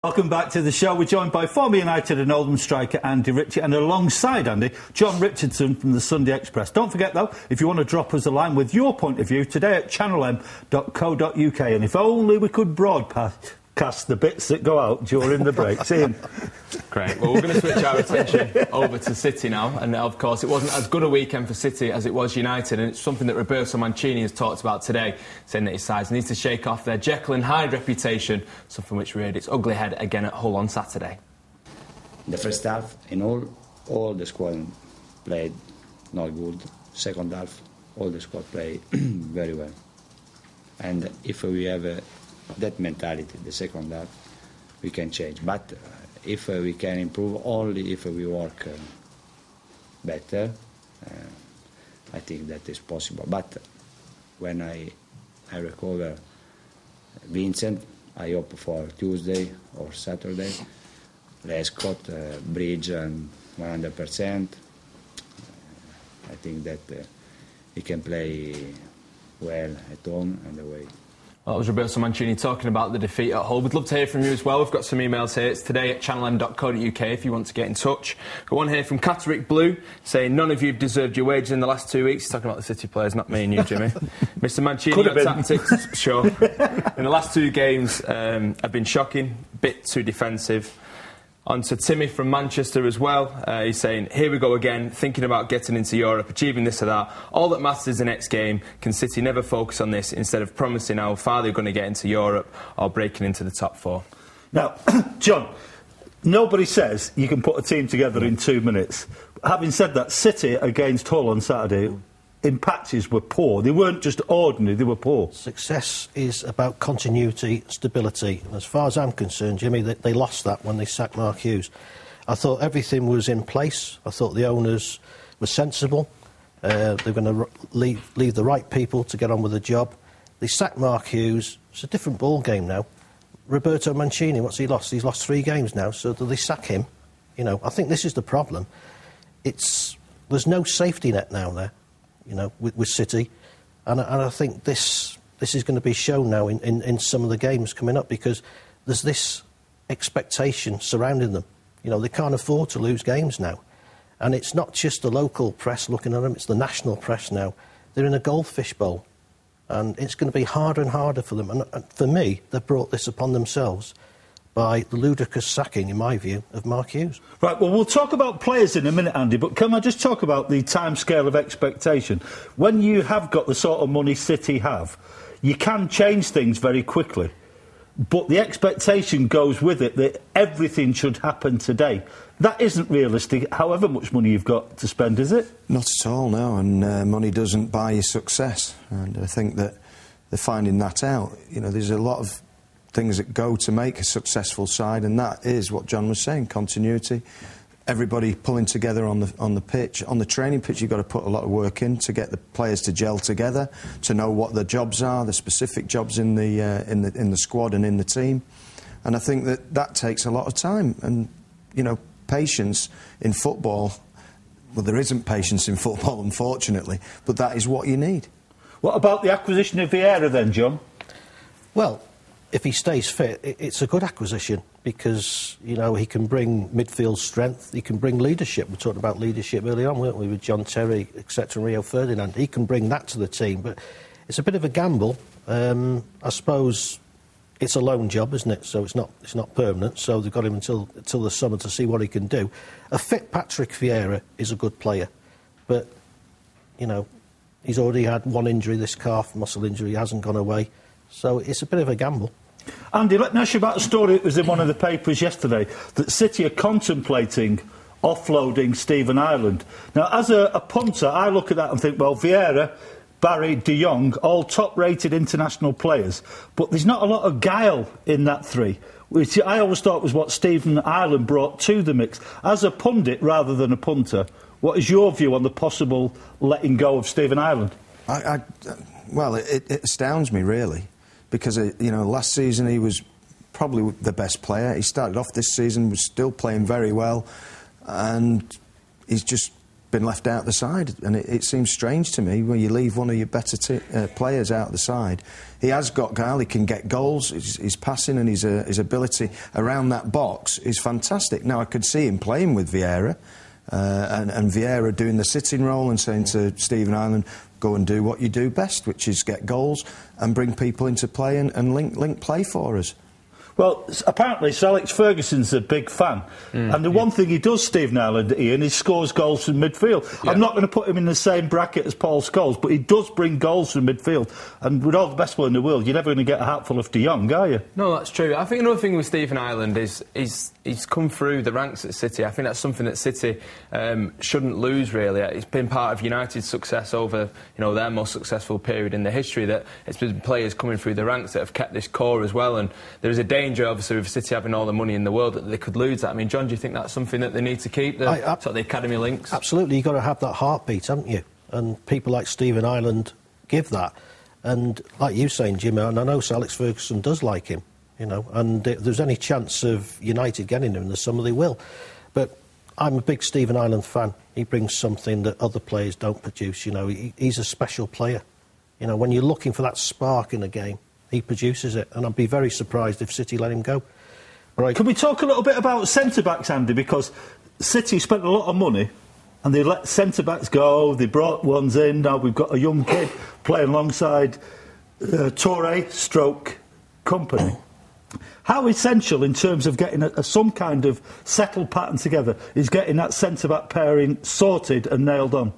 Welcome back to the show. We're joined by former United and Oldham striker Andy Ritchie, and alongside Andy, John Richardson from the Sunday Express. Don't forget, though, if you want to drop us a line with your point of view, today at channelm.co.uk. And if only we could broadcast the bits that go out during the breaks. Ian. Great. Well, we're going to switch our attention over to City now. And, of course, it wasn't as good a weekend for City as it was United. And it's something that Roberto Mancini has talked about today, saying that his sides need to shake off their Jekyll and Hyde reputation, something which reared its ugly head again at Hull on Saturday. The first half, in all the squad played not good. Second half, all the squad played very well. And if we have that mentality, the second half, we can change. But if we can improve only if we work better, I think that is possible. But when I recover Vincent, I hope for Tuesday or Saturday, Lescott, Bridge, 100%. I think that he can play well at home and away. Well, that was Roberto Mancini talking about the defeat at Hull. We'd love to hear from you as well. We've got some emails here. It's today at channelm.co.uk if you want to get in touch. Got one here from Catterick Blue saying none of you have deserved your wages in the last 2 weeks. He's talking about the City players, not me and you, Jimmy. Mr Mancini, your tactics, sure. In the last 2 games have been shocking, bit too defensive. On to Timmy from Manchester as well. He's saying, here we go again, thinking about getting into Europe, achieving this or that. All that matters is the next game. Can City never focus on this instead of promising how far they're going to get into Europe or breaking into the top 4? Now, John, nobody says you can put a team together in 2 minutes. Having said that, City against Hull on Saturday, in patches, were poor. They weren't just ordinary, they were poor. Success is about continuity, stability. And as far as I'm concerned, Jimmy, they lost that when they sacked Mark Hughes. I thought everything was in place. I thought the owners were sensible. They're going to leave the right people to get on with the job. They sacked Mark Hughes. It's a different ball game now. Roberto Mancini, what's he lost? He's lost 3 games now, so do they sack him? You know, I think this is the problem. There's no safety net now there. You know, with City, and I think this is going to be shown now in some of the games coming up, because there's this expectation surrounding them. You know, they can't afford to lose games now, and it's not just the local press looking at them; it's the national press now. They're in a goldfish bowl, and it's going to be harder and harder for them. And for me, they've brought this upon themselves by the ludicrous sacking, in my view, of Mark Hughes. Right, well, we'll talk about players in a minute, Andy, but can I just talk about the timescale of expectation? When you have got the sort of money City have, you can change things very quickly, but the expectation goes with it that everything should happen today. That isn't realistic, however much money you've got to spend, is it? Not at all, no, and money doesn't buy you success, and I think that they're finding that out. You know, there's a lot of things that go to make a successful side, and that is what John was saying, continuity. Everybody pulling together on the pitch. On the training pitch, you've got to put a lot of work in to get the players to gel together, to know what the jobs are, the specific jobs in the squad and in the team. And I think that takes a lot of time. And, you know, patience in football, well, there isn't patience in football, unfortunately, but that is what you need. What about the acquisition of Vieira then, John? Well, if he stays fit, it's a good acquisition, because, you know, he can bring midfield strength, he can bring leadership. We talked about leadership earlier on, weren't we, with John Terry, etc., Rio Ferdinand. He can bring that to the team, but it's a bit of a gamble. I suppose it's a loan job, isn't it? So it's not permanent, so they've got him until the summer to see what he can do. A fit Patrick Vieira is a good player, but, you know, he's already had one injury, this calf muscle injury, hasn't gone away. So it's a bit of a gamble. Andy, let me ask you about a story that was in one of the papers yesterday, that City are contemplating offloading Stephen Ireland. Now, as a punter, I look at that and think, well, Vieira, Barry, De Jong, all top-rated international players, but there's not a lot of guile in that 3, which I always thought was what Stephen Ireland brought to the mix. As a pundit rather than a punter, what is your view on the possible letting go of Stephen Ireland? Well, it astounds me, really, because, you know, last season he was probably the best player. He started off this season, was still playing very well, and he's just been left out the side, and it seems strange to me when you leave one of your better players out the side. He has got guile, he can get goals, his passing and his ability around that box is fantastic. Now, I could see him playing with Vieira, and Vieira doing the sitting role and saying to Stephen Ireland, go and do what you do best, which is get goals and bring people into play and link play for us. Well, apparently Sir Alex Ferguson's a big fan. And the one thing he does, Stephen Ireland, Ian, is scores goals from midfield. Yeah. I'm not going to put him in the same bracket as Paul Scholes, but he does bring goals from midfield. And with all the best will in the world, you're never going to get a hatful of De Jong, are you? No, that's true. I think another thing with Stephen Ireland is he's come through the ranks at City. I think that's something that City shouldn't lose, really. It's been part of United's success over their most successful period in the history, that it's been players coming through the ranks that have kept this core as well. And there is a danger, obviously, with City having all the money in the world, that they could lose that. I mean, John, do you think that's something that they need to keep, sort of the academy links? Absolutely. You've got to have that heartbeat, haven't you? And people like Stephen Ireland give that. And like you saying, Jimmy, and I know Sir Alex Ferguson does like him, and if there's any chance of United getting him in the summer, they will. But I'm a big Stephen Ireland fan. He brings something that other players don't produce. He's a special player. When you're looking for that spark in a game, he produces it, and I'd be very surprised if City let him go. Right. Can we talk a little bit about centre-backs, Andy? Because City spent a lot of money and they let centre-backs go, they brought ones in, now we've got a young kid playing alongside Toure / company. How essential in terms of getting some kind of settled pattern together is getting that centre-back pairing sorted and nailed on?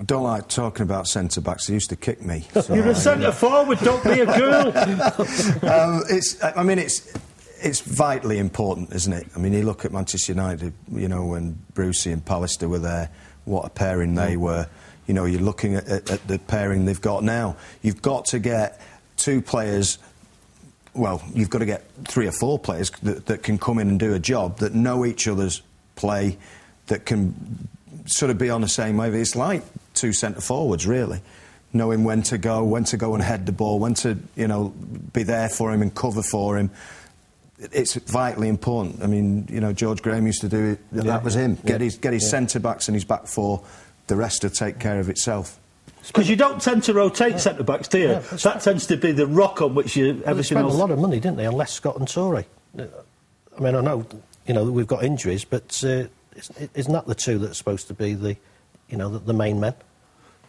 I don't like talking about centre-backs. They used to kick me. So you're a centre-forward, don't be a girl. It's vitally important, isn't it? I mean, you look at Manchester United, when Brucey and Pallister were there, what a pairing they were. You're looking at the pairing they've got now. You've got to get two players, well, you've got to get 3 or 4 players that can come in and do a job, that know each other's play, that can sort of be on the same wave. It's like 2 centre-forwards, really. Knowing when to go and head the ball, when to, be there for him and cover for him. It's vitally important. I mean, George Graham used to do it. Yeah. That was him. Get his centre-backs and his back four. The rest will take care of itself. Because you don't tend to rotate centre-backs, do you? Yeah, that tends to be the rock on which everything else... They spent a lot of money, didn't they, on Les Scott and Toure? I mean, I know, we've got injuries, but isn't that the two that are supposed to be the main men?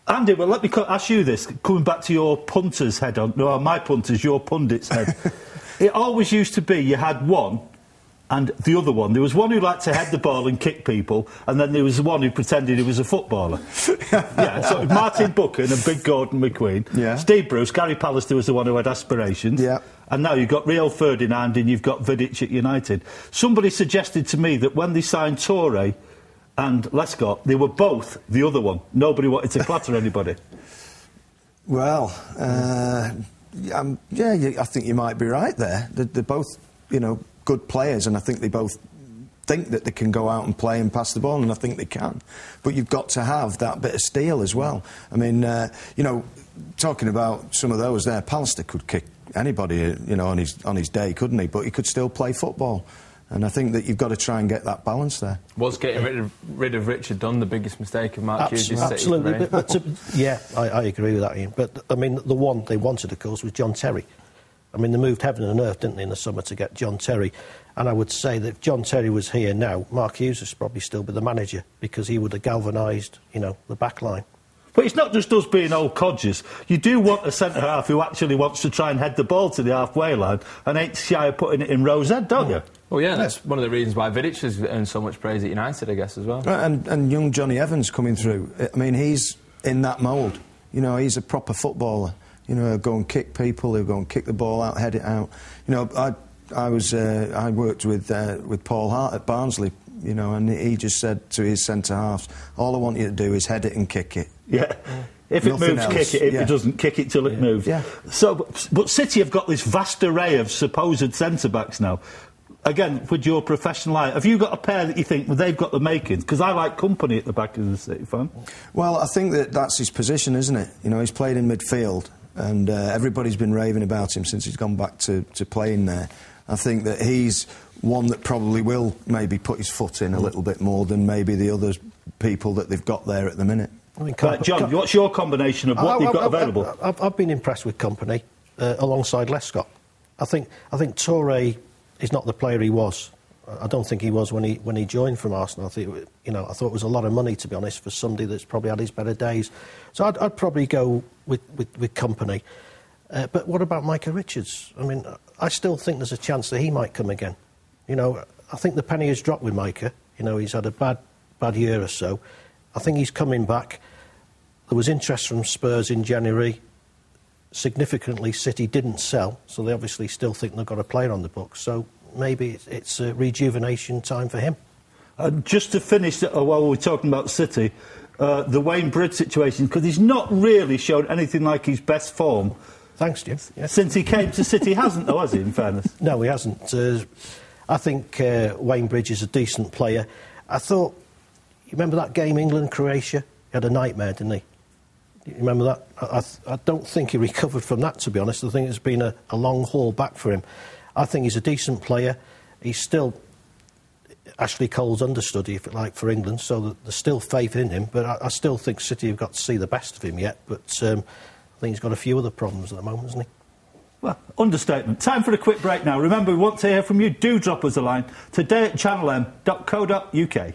Andy, well, let me ask you this, coming back to your punter's head on... No, my punter's, your pundit's head. It always used to be you had one and the other one. There was one who liked to head the ball and kick people, and then there was the one who pretended he was a footballer. Yeah, so Martin Buchan and Big Gordon McQueen. Yeah. Steve Bruce, Gary Pallister was the one who had aspirations. Yeah. And now you've got Rio Ferdinand and you've got Vidic at United. Somebody suggested to me that when they signed Toure and Lescott, they were both the other one. Nobody wanted to clatter anybody. Well, I think you might be right there. They're both, good players, and I think they both think that they can go out and play and pass the ball, and I think they can. But you've got to have that bit of steel as well. I mean, talking about some of those there, Pallister could kick anybody, on his day, couldn't he? But he could still play football. And I think that you've got to try and get that balance there. Was getting rid of Richard Dunn the biggest mistake of Mark Hughes' Absolutely. I agree with that, Ian. But, I mean, the one they wanted, of course, was John Terry. I mean, they moved heaven and earth, didn't they, in the summer to get John Terry. And I would say that if John Terry was here now, Mark Hughes would probably still be the manager, because he would have galvanised, the back line. But it's not just us being old codgers. You do want a centre-half who actually wants to try and head the ball to the halfway line and ain't shy of putting it in Rose Head, don't you? Well, yeah, that's one of the reasons why Vidic has earned so much praise at United, I guess, as well. Right, and young Johnny Evans coming through. I mean, he's in that mould. He's a proper footballer. He'll go and kick people, he'll go and kick the ball out, head it out. I worked with Paul Hart at Barnsley, and he just said to his centre-halves, all I want you to do is head it and kick it. Yeah. If it moves, kick it. If it doesn't, kick it till it moves. Yeah. So, but City have got this vast array of supposed centre-backs now. Again, with your professional eye, have you got a pair that you think, well, they've got the makings? Because I like Company at the back of the City fan. Well, I think that's his position, isn't it? He's played in midfield, and everybody's been raving about him since he's gone back to playing there. I think that he's one that probably will maybe put his foot in a little bit more than maybe the others people that they've got there at the minute. I mean, Right, John, what's your combination of what they've got available? I've been impressed with Company alongside Lescott. I think Toure is not the player he was. I don't think he was when he joined from Arsenal. I thought it was a lot of money, to be honest, for somebody that's probably had his better days. So I'd probably go with Company. But what about Micah Richards? I mean, I still think there's a chance that he might come again. You know, I think the penny has dropped with Micah. You know, he's had a bad year or so. I think he's coming back. There was interest from Spurs in January. Significantly, City didn't sell, so they obviously still think they've got a player on the books. So maybe it's a rejuvenation time for him. Just to finish, while we're talking about City, the Wayne Bridge situation, because he's not really shown anything like his best form. Thanks, Jim. Yeah. Since he came to City, hasn't, though, has he, in fairness? No, he hasn't. I think Wayne Bridge is a decent player. I thought, you remember that game, England-Croatia? He had a nightmare, didn't he? You remember that? I don't think he recovered from that, to be honest. I think it's been a long haul back for him. I think he's a decent player. He's still Ashley Cole's understudy, if you like, for England, so there's still faith in him. But I still think City have got to see the best of him yet. But I think he's got a few other problems at the moment, hasn't he? Well, understatement. Time for a quick break now. Remember, we want to hear from you. Do drop us a line today at channelm.co.uk.